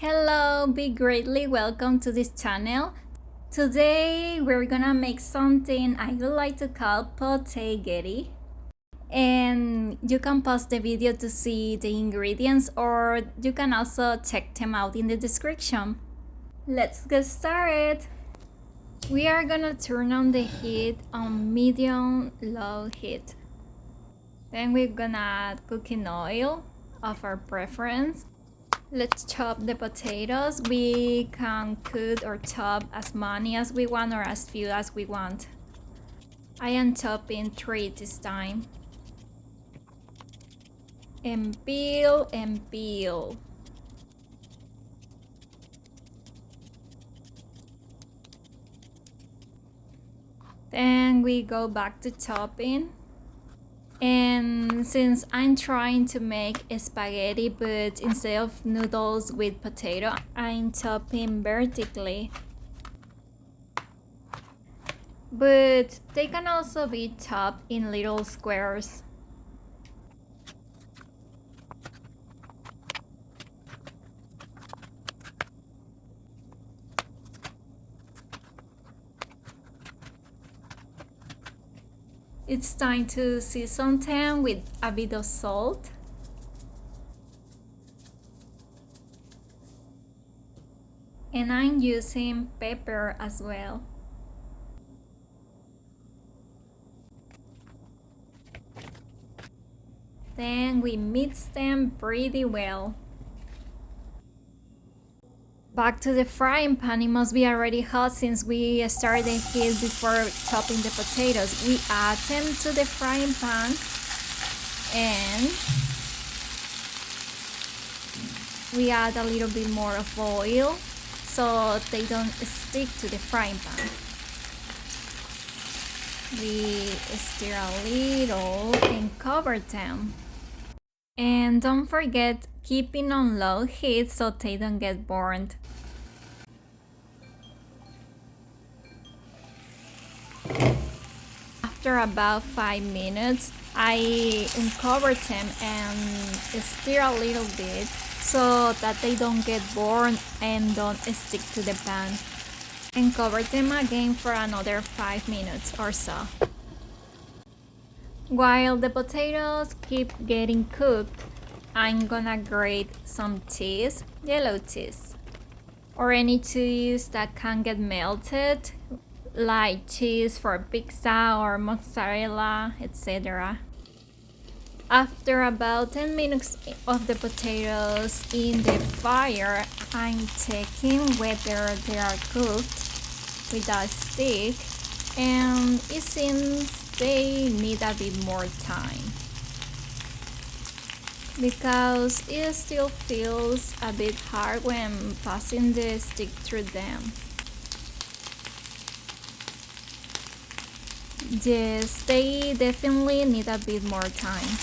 Hello, be greatly welcome to this channel. Today we're gonna make something I would like to call PotaGhetti. And you can pause the video to see the ingredients, or you can also check them out in the description. Let's get started. We are gonna turn on the heat on medium-low heat. Then we're gonna add cooking oil of our preference. Let's chop the potatoes. We can cut or chop as many as we want or as few as we want. I am chopping 3 this time. And peel and peel. Then we go back to chopping. And since I'm trying to make spaghetti, but instead of noodles with potato, I'm chopping vertically. But they can also be chopped in little squares. It's time to season them with a bit of salt. And I'm using pepper as well. Then we mix them pretty well. Back to the frying pan. It must be already hot since we started the heat before chopping the potatoes. We add them to the frying pan and we add a little bit more of oil so they don't stick to the frying pan. We stir a little and cover them. And don't forget keeping on low heat so they don't get burned. After about 5 minutes, I uncover them and stir a little bit so that they don't get burned and don't stick to the pan. And cover them again for another 5 minutes or so. While the potatoes keep getting cooked, I'm gonna grate some cheese, yellow cheese, or any cheese that can get melted, like cheese for pizza or mozzarella, etc. After about 10 minutes of the potatoes in the fire, I'm checking whether they are cooked with a stick, and it seems they need a bit more time because it still feels a bit hard when passing the stick through them. Yes, they definitely need a bit more time.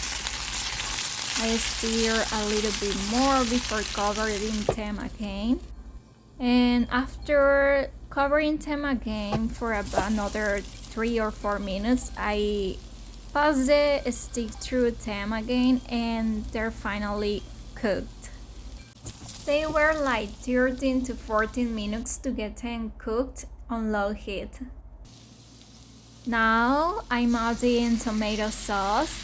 I stir a little bit more before covering them again. And after covering them again for about another 3 or 4 minutes, I pass the stick through them again and they're finally cooked. They were like 13 to 14 minutes to get them cooked on low heat. Now I'm adding tomato sauce,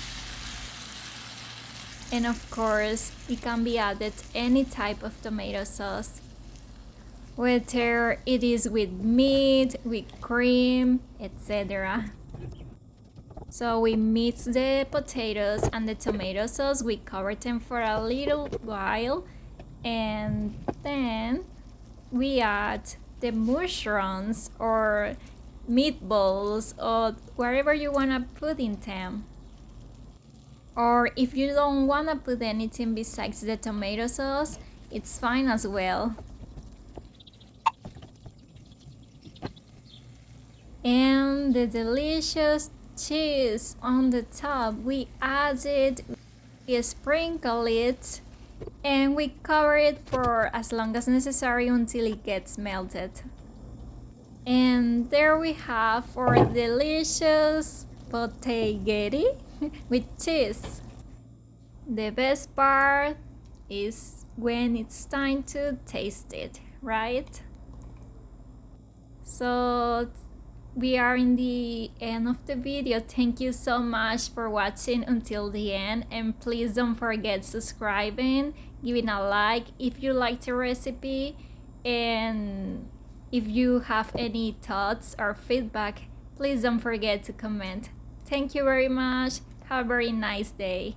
and of course it can be added any type of tomato sauce, whether it is with meat, with cream, etc. So we mix the potatoes and the tomato sauce, we cover them for a little while, and then we add the mushrooms or meatballs or wherever you want to put in them. Or if you don't want to put anything besides the tomato sauce, it's fine as well. And the delicious cheese on the top, we add it, we sprinkle it, and we cover it for as long as necessary until it gets melted. And there we have our delicious PotaGhetti with cheese. The best part is when it's time to taste it, right? So we are in the end of the video. Thank you so much for watching until the end, and please don't forget subscribing, giving a like if you like the recipe, and if you have any thoughts or feedback, please don't forget to comment. Thank you very much. Have a very nice day.